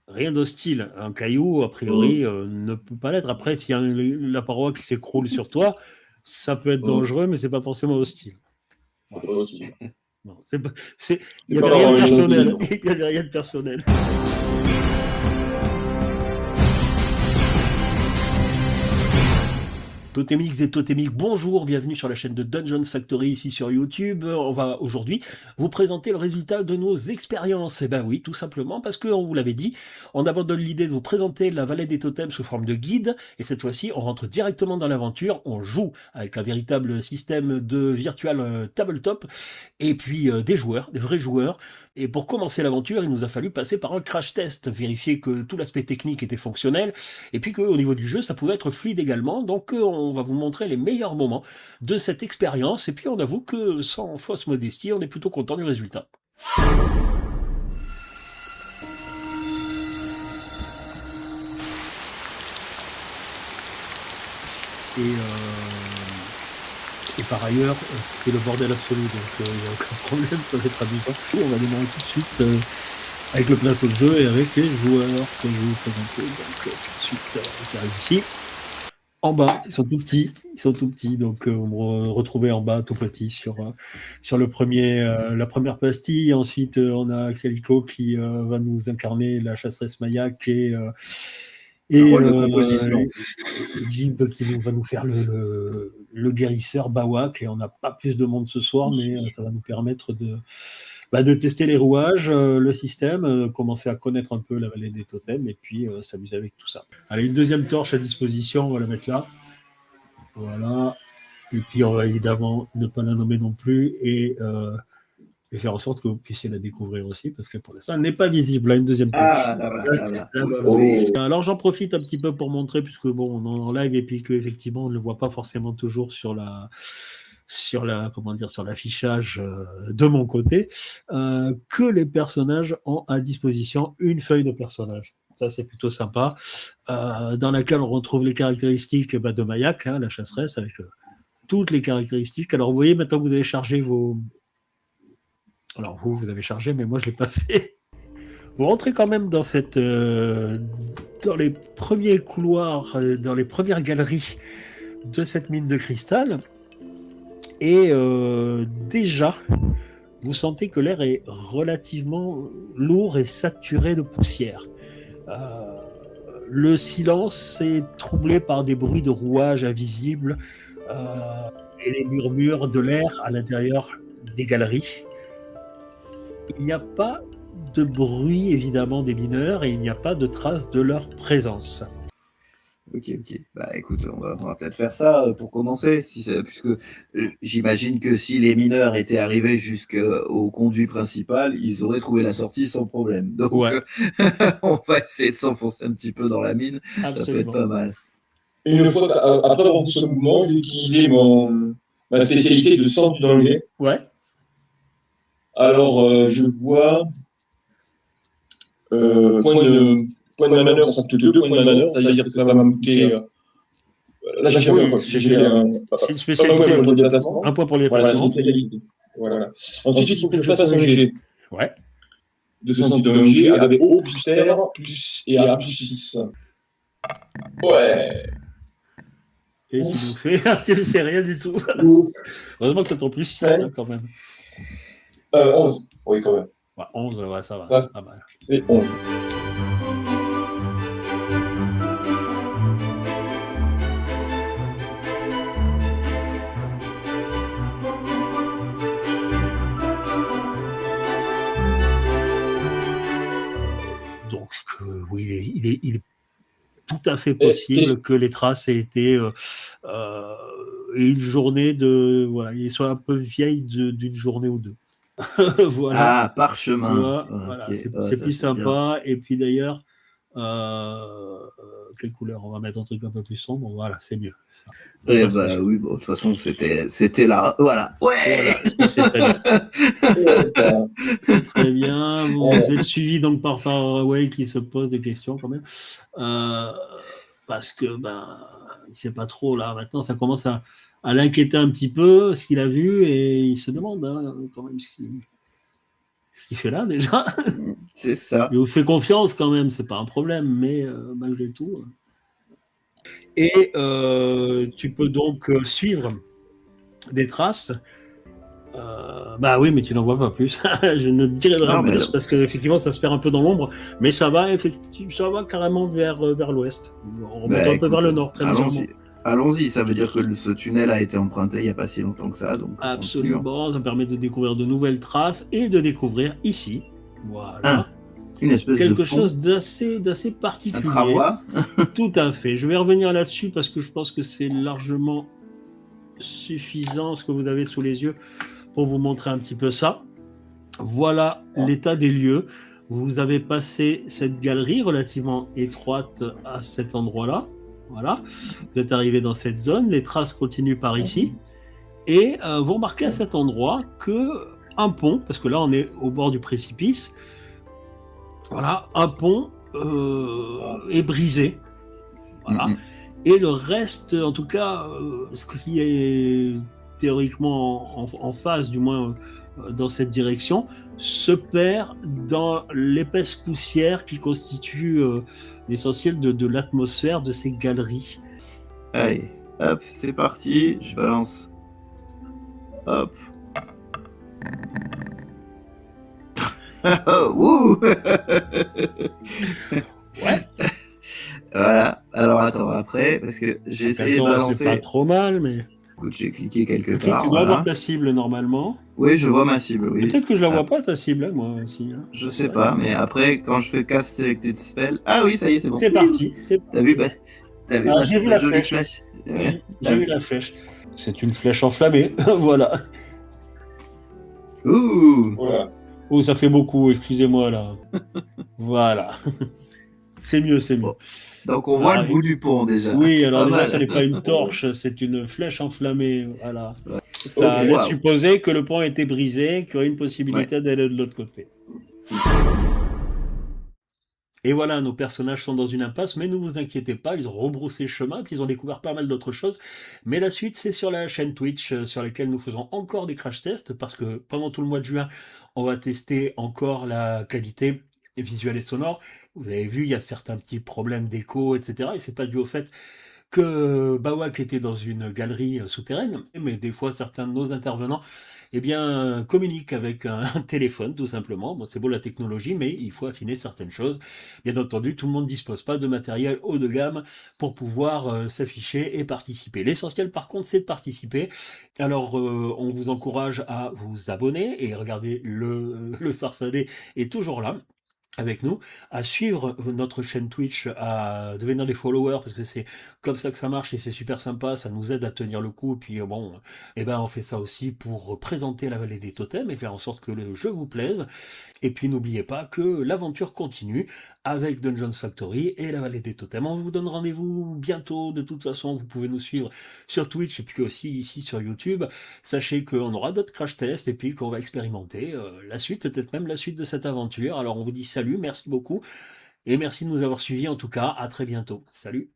Rien d'hostile. Un caillou, a priori, ne peut pas l'être. Après, s'il y a la paroi qui s'écroule sur toi, ça peut être dangereux, mais c'est pas forcément hostile. Voilà. Pas hostile. Non, il n'y avait rien de personnel. Il n'y avait rien de personnel. Totémix et Totémiques, bonjour, bienvenue sur la chaîne de Dungeon Factory ici sur YouTube. On va aujourd'hui vous présenter le résultat de nos expériences. Et ben oui, tout simplement parce qu'on vous l'avait dit, on abandonne l'idée de vous présenter la vallée des totems sous forme de guide, et cette fois-ci on rentre directement dans l'aventure, on joue avec un véritable système de virtual tabletop, et puis des joueurs, des vrais joueurs. Et pour commencer l'aventure, il nous a fallu passer par un crash test, vérifier que tout l'aspect technique était fonctionnel, et puis qu'au niveau du jeu, ça pouvait être fluide également. Donc on va vous montrer les meilleurs moments de cette expérience, et puis on avoue que sans fausse modestie, on est plutôt content du résultat. Et par ailleurs, c'est le bordel absolu, donc il n'y a aucun problème, ça va être amusant. On va démarrer tout de suite avec le plateau de jeu et avec les joueurs que je vais vous présenter. Donc tout de suite, qui arrivent ici. En bas, ils sont tout petits, donc on va retrouver en bas tout petit sur la première pastille. Ensuite, on a Axelico qui va nous incarner la chasseresse Mayak et Jib qui va nous faire le guérisseur Bawak, et on n'a pas plus de monde ce soir, mais ça va nous permettre de tester les rouages, le système, commencer à connaître un peu la vallée des totems, et puis s'amuser avec tout ça. Allez, une deuxième torche à disposition, on va la mettre là. Voilà. Et puis on va évidemment ne pas la nommer non plus, et faire en sorte que vous puissiez la découvrir aussi, parce que pour l'instant, elle n'est pas visible. Là, une deuxième torche. Alors, j'en profite un petit peu pour montrer, puisque bon, on est en live, et puis qu'effectivement, on ne le voit pas forcément toujours sur l'affichage de mon côté, que les personnages ont à disposition une feuille de personnage. Ça, c'est plutôt sympa, dans laquelle on retrouve les caractéristiques de Mayak, la chasseresse, avec toutes les caractéristiques. Alors, vous voyez, maintenant que vous avez chargé vos... Alors, vous avez chargé, mais moi, je ne l'ai pas fait. Vous rentrez quand même dans les premiers couloirs, dans les premières galeries de cette mine de cristal, et déjà, vous sentez que l'air est relativement lourd et saturé de poussière. Le silence est troublé par des bruits de rouage invisibles et les murmures de l'air à l'intérieur des galeries. Il n'y a pas de bruit, évidemment, des mineurs, et il n'y a pas de trace de leur présence. Ok. Bah écoute, on va peut-être faire ça pour commencer, puisque j'imagine que si les mineurs étaient arrivés jusqu'au conduit principal, ils auraient trouvé la sortie sans problème. Donc ouais. On va essayer de s'enfoncer un petit peu dans la mine. Absolument. Ça peut être pas mal. Une fois après avoir fait ce mouvement, j'ai utilisé ma spécialité de sens du danger. Ouais. Alors je vois point de manœuvre, ça coûte 2 points de manœuvre, c'est-à-dire que ça va m'impliquer. Là, j'ai fait une spécialité, un point pour les déplacements. Voilà. Ensuite, il faut que je fasse un G. Ouais. De sens du danger avec O plus terre plus et A plus 6. Ouais. Et tu ne fais rien du tout. Heureusement que tu as ton plus 6 quand même. 11. Oui, quand même. Ouais, 11, ouais, ça va. C'est pas mal. Et 11. Donc, oui, il est tout à fait possible que les traces aient été une journée de... Voilà, ils soient un peu vieilles d'une journée ou deux. Voilà. Ah, parchemin. Tu vois, voilà, c'est plus sympa. Bien. Et puis d'ailleurs, quelle couleur? On va mettre un truc un peu plus sombre. Voilà, c'est mieux. Oui, de toute façon, c'était là. Voilà. Ouais. Voilà, c'est très bien. C'est très bien. Vous êtes suivi donc par Faraway qui se pose des questions quand même. Parce que, il sait pas trop là. Maintenant, ça commence à l'inquiéter un petit peu, ce qu'il a vu, et il se demande quand même ce ce qu'il fait là déjà. C'est ça. Je vous fais confiance quand même, c'est pas un problème, mais malgré tout. Et tu peux donc suivre des traces. Bah oui, mais tu n'en vois pas plus. Je ne dirai pas plus parce qu'effectivement, ça se perd un peu dans l'ombre, mais ça va carrément vers l'ouest. On remonte un peu vers le nord, très légèrement. Allons-y, ça veut dire que ce tunnel a été emprunté il n'y a pas si longtemps que ça. Donc absolument, ça permet de découvrir de nouvelles traces et de découvrir ici, voilà, une espèce quelque chose d'assez particulier. Un tramway. Tout à fait. Je vais revenir là-dessus parce que je pense que c'est largement suffisant ce que vous avez sous les yeux pour vous montrer un petit peu ça. Voilà l'état des lieux. Vous avez passé cette galerie relativement étroite à cet endroit-là. Voilà. Vous êtes arrivé dans cette zone. Les traces continuent par ici. Et vous remarquez à cet endroit qu'un pont, parce que là on est au bord du précipice, voilà, un pont est brisé. Voilà. Et le reste, en tout cas, ce qui est théoriquement en phase, du moins dans cette direction, se perd dans l'épaisse poussière qui constitue l'essentiel de l'atmosphère de ces galeries. Allez, hop, c'est parti, je balance. Hop. Wouh. Ouais. Voilà. Alors attends, après, parce que j'ai essayé de balancer. C'est pas trop mal, mais. Écoute, j'ai cliqué quelque part. Tu dois avoir ta cible normalement. Oui, je vois ma cible, oui. Peut-être que je la vois pas, ta cible, moi aussi. Hein. Je sais pas, mais après, quand je fais Cast Selected Spell... Ah oui, ça y est, c'est bon. C'est parti. T'as vu j'ai vu la flèche. Oui, j'ai vu la flèche. C'est une flèche enflammée, voilà. Ouh. Voilà. Oh, ça fait beaucoup, excusez-moi là. Voilà. C'est mieux. Donc on voit le bout du pont déjà. Oui, alors déjà, ce n'est pas une torche, c'est une flèche enflammée. Voilà. Ouais. Ça laisse supposer que le pont a été brisé, qu'il y aurait une possibilité d'aller de l'autre côté. Et voilà, nos personnages sont dans une impasse, mais ne vous inquiétez pas, ils ont rebroussé chemin, puis ils ont découvert pas mal d'autres choses. Mais la suite, c'est sur la chaîne Twitch, sur laquelle nous faisons encore des crash tests, parce que pendant tout le mois de juin, on va tester encore la qualité visuelle et sonore. Vous avez vu, il y a certains petits problèmes d'écho, etc. Et c'est pas dû au fait que Bawak était dans une galerie souterraine, mais des fois, certains de nos intervenants communiquent avec un téléphone, tout simplement. Bon, c'est beau la technologie, mais il faut affiner certaines choses. Bien entendu, tout le monde ne dispose pas de matériel haut de gamme pour pouvoir s'afficher et participer. L'essentiel, par contre, c'est de participer. Alors, on vous encourage à vous abonner et regardez, le Farfadet est toujours là avec nous, à suivre notre chaîne Twitch, à devenir des followers, parce que c'est comme ça que ça marche et c'est super sympa, ça nous aide à tenir le coup, et puis on fait ça aussi pour présenter la vallée des totems et faire en sorte que le jeu vous plaise. Et puis n'oubliez pas que l'aventure continue avec Dungeons Factory et la vallée des totems. On vous donne rendez-vous bientôt, de toute façon, vous pouvez nous suivre sur Twitch et puis aussi ici sur YouTube. Sachez qu'on aura d'autres crash tests et puis qu'on va expérimenter la suite, peut-être même la suite de cette aventure. Alors on vous dit salut, merci beaucoup et merci de nous avoir suivis en tout cas, à très bientôt. Salut.